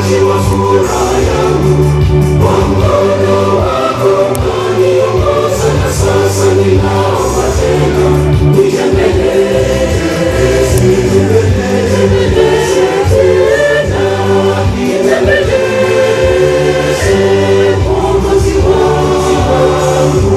wakati wa furaha yangu, kwa mkono wako ukaniongoza, na sasa ninaomba tena nitembelee Mwokozi wangu,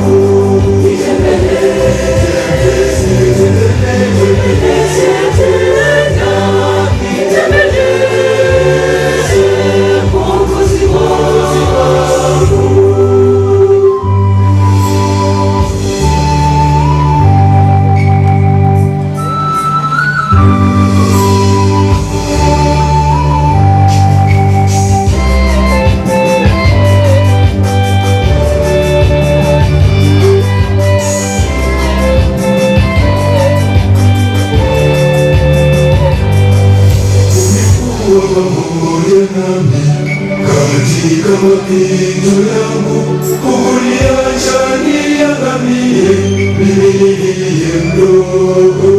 katika mapito yangu, huniacha niangamie, mimi niliye mdogo.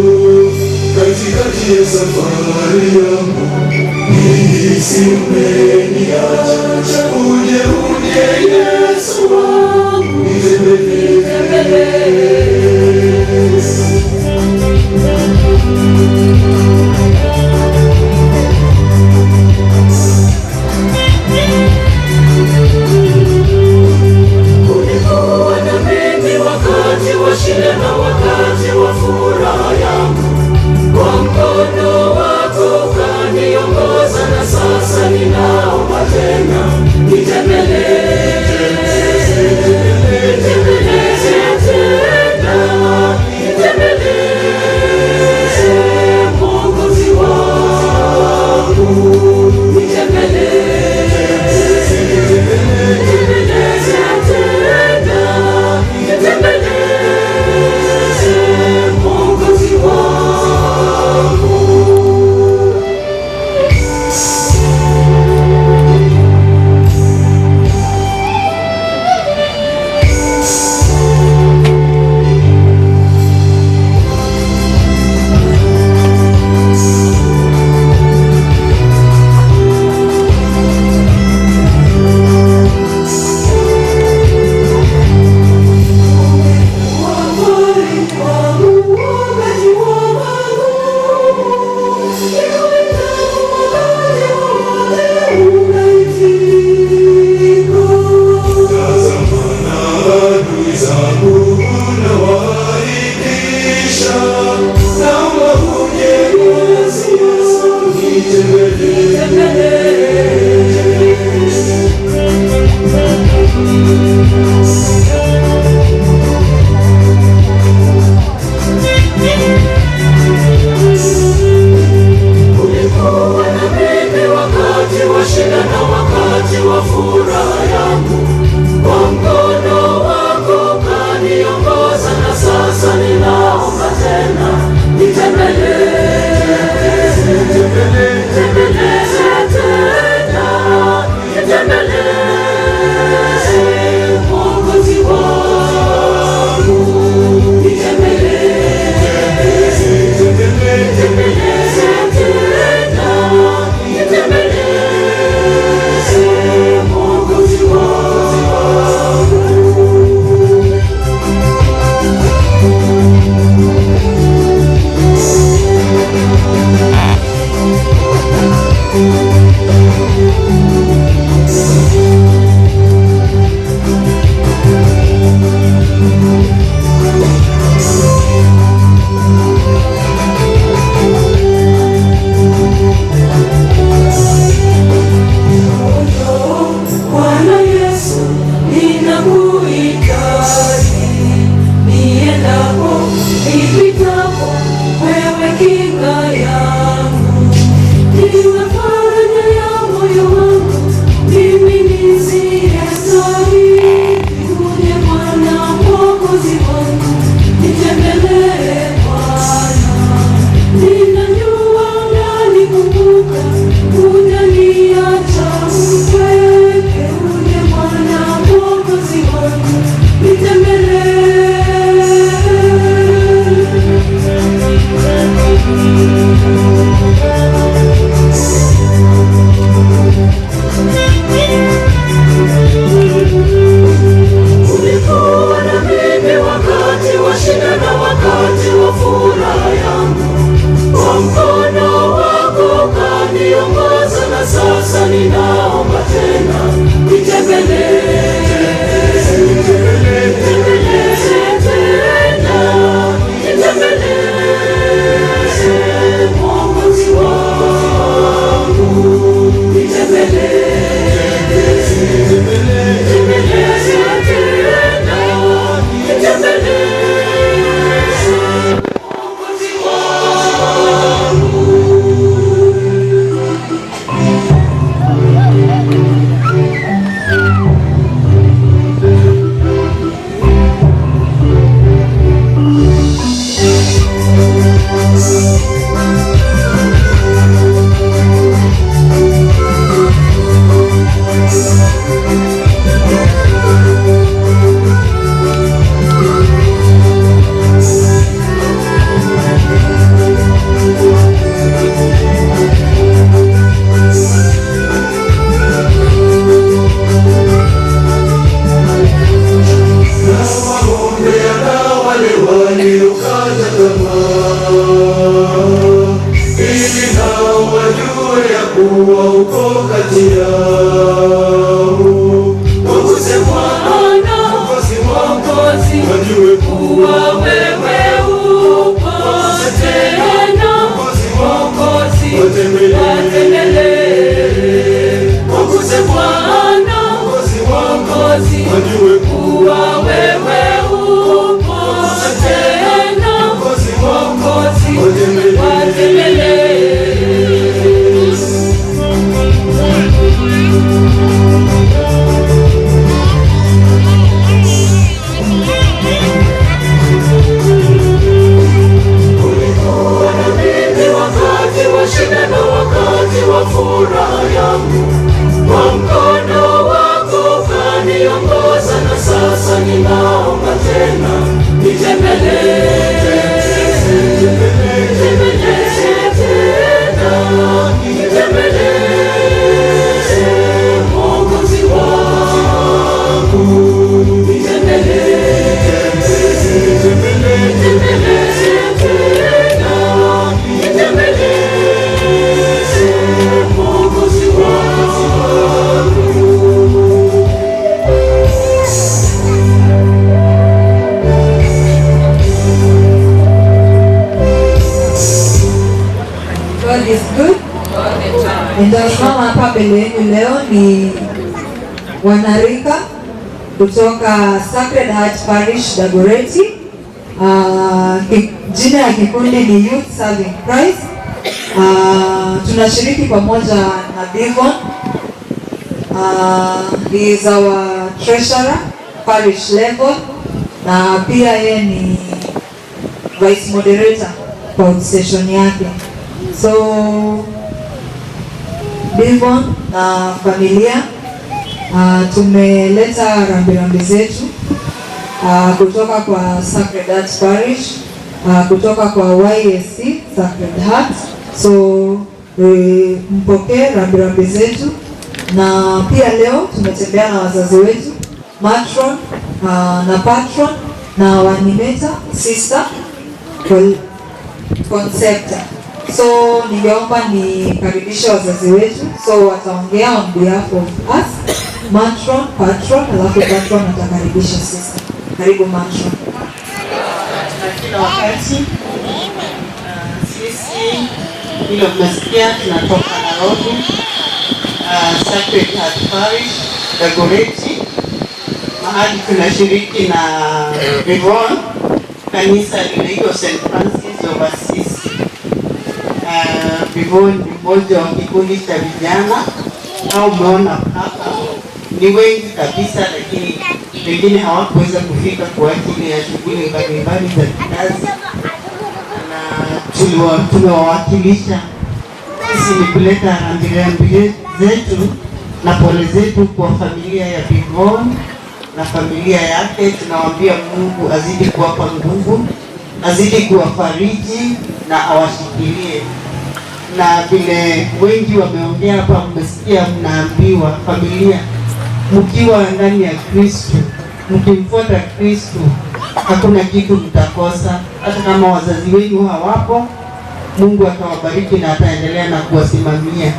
Katikati ya safari yangu nihisi umeniacha, uje Yesu wangu, nitembelee. Shida na wakati wa furaha yangu, kwa mkono wako ukaniongoza, na sasa ninaomba tena nitembelee Mwokozi wangu, Mwokozi wangu na sasa ninaomba tena, nitembelee tena, nitembelee Mwokozi wangu, nitembelee tena, nitembelee Mwokozi wangu. Ili nao wajue ya kuwa uko kati yao. Waguse Bwana, Mwokozi, wajue kuwa wewe upo tena. Mwokozi, watembelee. Waguse Bwana, Mwokozi, wajue kuwa wewe upo tena. Mwokozi, watembelee. Ulikuwa na mimi wakati wa shida na wakati wa furaha yangu, kwa mkono wako ukaniongoza, na sasa ninaomba tena, nitembelee tena, nitembelee Mwokozi wangu, nitembelee tena, nitembelee Mwokozi wangu. God is good. Nitasimama hapa mbele yenu leo ni wanarika kutoka Sacred Heart Parish Dagoretti. Jina ya kikundi ni Youth Serving Christ. Tunashiriki pamoja na Devon. He is our treasurer parish level, na pia yeye ni vice moderator kwa session yake. So Devon na familia tumeleta rambirambi zetu kutoka kwa Sacred Heart Parish, kutoka kwa YSC Sacred Heart. So mpokee rambirambi zetu, na pia leo tumetembea na wazazi wetu matron na patron na wanimeta sister concepta. So ningeomba nikaribishe wazazi wetu, so wataongea on behalf of us, matron, patron, alafu patron atakaribisha sister. Karibu matron. Kila wakati sisi hilo mnasikia tunatoka Nairobi, Sacred Heart Parish Dagoretti, mahali tunashiriki na Devon, kanisa linaitwa St. Francis of Assisi. Devon ni mmoja wa kikundi cha vijana, au umeona hapa ni wengi kabisa, lakini wengine hawakuweza kufika kwa ajili ya shughuli mbalimbali za kikazi, na tumewawakilisha. Sisi ni kuleta rambirambi zetu na pole zetu kwa familia ya Devon na familia yake. Tunawaambia Mungu azidi kuwapa nguvu, azidi kuwafariji na awashikilie. Na vile wengi wameongea hapa, mmesikia, mnaambiwa familia, mkiwa ndani ya Kristo, mkimfuata Kristo, hakuna kitu mtakosa. Hata kama wazazi wenu hawapo, Mungu atawabariki na ataendelea na kuwasimamia.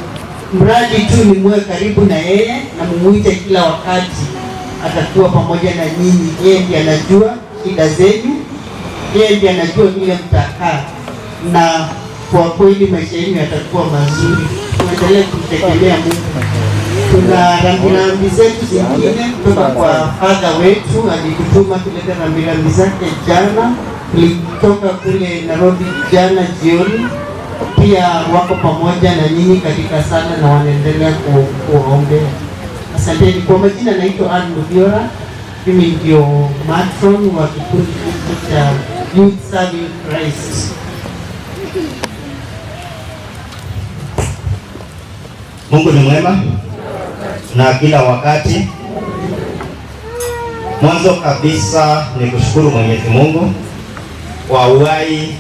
mradi tu ni muwe karibu na yeye na mumuite kila wakati, atakuwa pamoja na nyinyi. Yeye ndiye anajua shida zenu, yeye ndiye anajua vile mtakaa, na kwa kweli maisha yenu yatakuwa mazuri. Tuendelee kumtegemea Mungu. Tuna rambirambi zetu zingine kutoka kwa father wetu, alitutuma tulete rambirambi zake jana. Tulitoka kule Nairobi jana jioni, pia wako pamoja na nyinyi katika sala na wanaendelea kuombea. Asanteni. Kwa majina naitwa Ann Mudiora, mimi ndio matron wa kikundi cha Youth Serving Christ. Mungu ni mwema na kila wakati. Mwanzo kabisa ni kushukuru Mwenyezi Mungu kwa uhai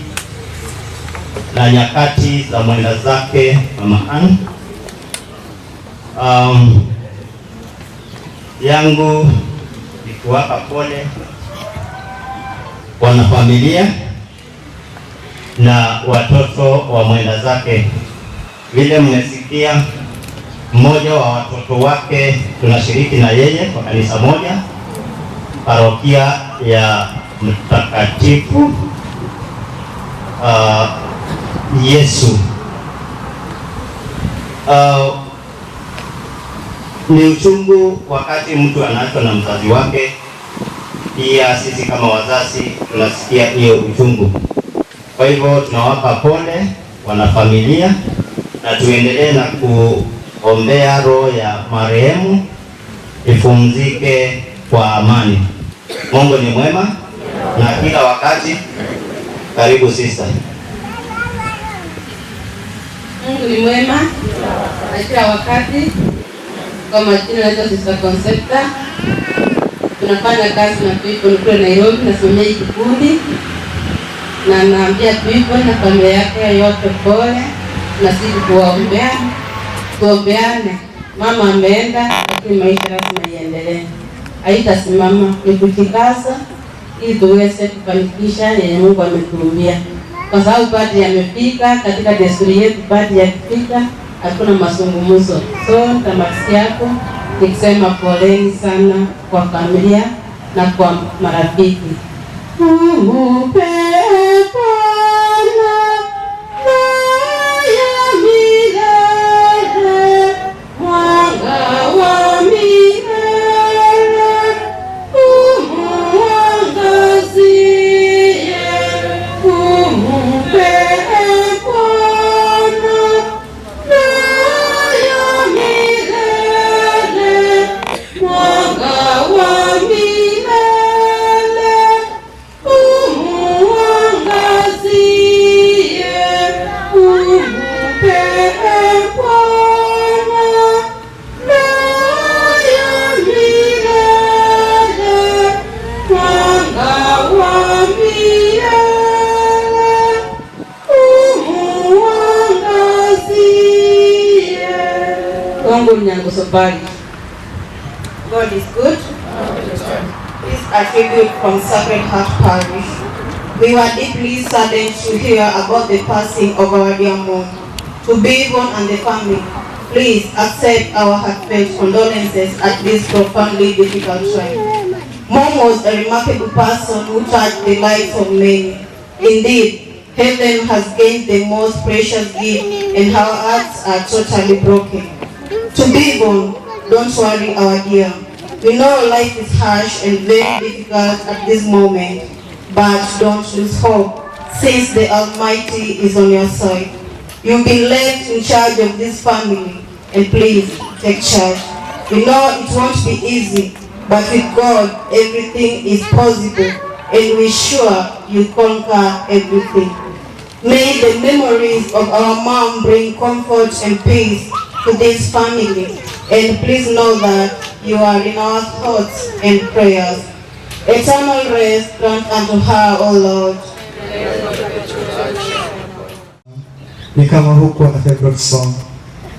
na nyakati za mwenda zake Mama Ann. Yangu ni kuwapa pole wanafamilia na watoto wa mwenda zake. Vile mmesikia, mmoja wa watoto wake tunashiriki na yeye kwa kanisa moja, parokia ya Mtakatifu Yesu. Ni uchungu wakati mtu anaachwa na mzazi wake. Pia sisi kama wazazi tunasikia hiyo uchungu. Kwa hivyo tunawapa pole wanafamilia na tuendelee na kuombea roho ya marehemu ipumzike kwa amani. Mungu ni mwema na kila wakati. Karibu sister. Mungu ni mwema na kila wakati. Kwa majina naitwa Sister Concepta. Tunafanya kazi na people kule Nairobi, nasimamia kikundi na naambia people na familia yake yote pole na sisi kuwaombea, tuombeane. Mama ameenda lakini maisha lazima iendelee. Haitasimama, ni kujikaza ili tuweze kufanikisha yenye Mungu ametuumbia. Kwa sababu padri amefika, katika desturi yetu padri akifika hakuna mazungumzo. So tamati yako nikisema poleni sana kwa familia na kwa marafiki. God is good. This is a tribute from Sacred Heart Parish. We were deeply saddened to hear about the passing of our dear mom. To Bivon and the family, please accept our heartfelt condolences at this profoundly difficult time. Mom was a remarkable person who touched the lives of many. Indeed, heaven has gained the most precious gift and our hearts are totally broken. To Bivon, don't worry, our dear. We know life is harsh and very difficult at this moment, but don't lose hope, since the Almighty is on your side. You'll be left in charge of this family, and please take charge. We know it won't be easy, but with God, everything is possible, and we're sure you'll conquer everything. May the memories of our mom bring comfort and peace to this family, and please know that you are in our thoughts and prayers. Eternal rest grant unto her, O Lord. Ni kama huku wana favorite song.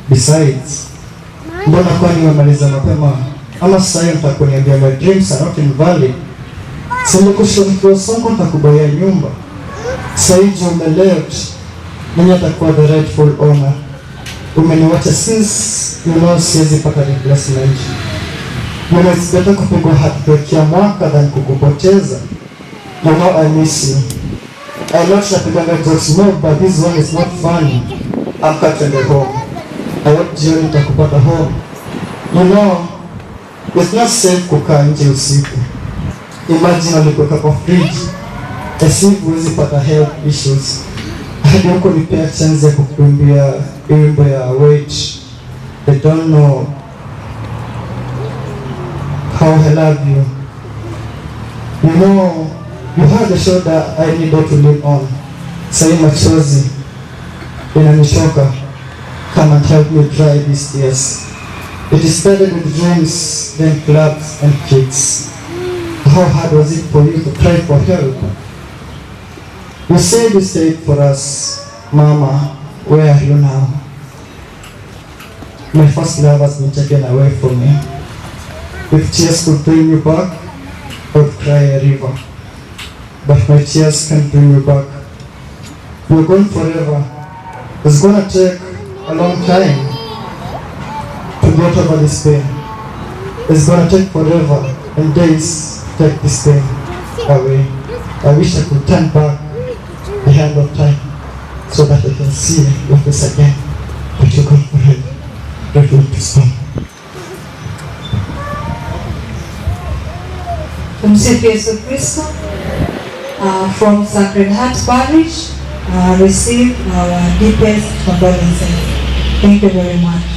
Besides, mbona kwa nimemaliza mapema? Ama sasa nitakuniambia my dreams are not invalid. Sema kushauri songo nitakubaia nyumba. Sasa hivi umeleft, mimi atakuwa the rightful owner. umeniwacha since siwezi pata replacement. It's better kupigwa heartbreak ya mwaka than kukupoteza. I miss you. I know tunapiganga jokes more, but this one is not funny. I'm cutting the home. I hope jioni nitakupata home. It's not safe kukaa nje usiku. Imagine walikuweka kwa fridge. Asi huwezi pata health issues. Hadi huko nipea chance ya kukuimbia wimbo ya Wait. I don't know how I love you. You had a shoulder I needed to lean on. Sai machozi inanishoka. Come and help me dry these tears. It started with dreams, then clubs and kids. How hard was it for you to cry for help? You said you stayed for us. Mama, where are you now? My first love has been taken away from me. If tears could bring you back, I would cry a river. But my tears can't bring you back. You're gone forever. It's gonna take a long time to get over this pain. It's gonna take forever and days to take this pain away. I wish I could turn back the hand of time so that I can see your face again. But you're gone forever. That will be stop. Tumsifu Yesu Kristo. From Sacred Heart Parish, receive our deepest condolences. Thank you very much.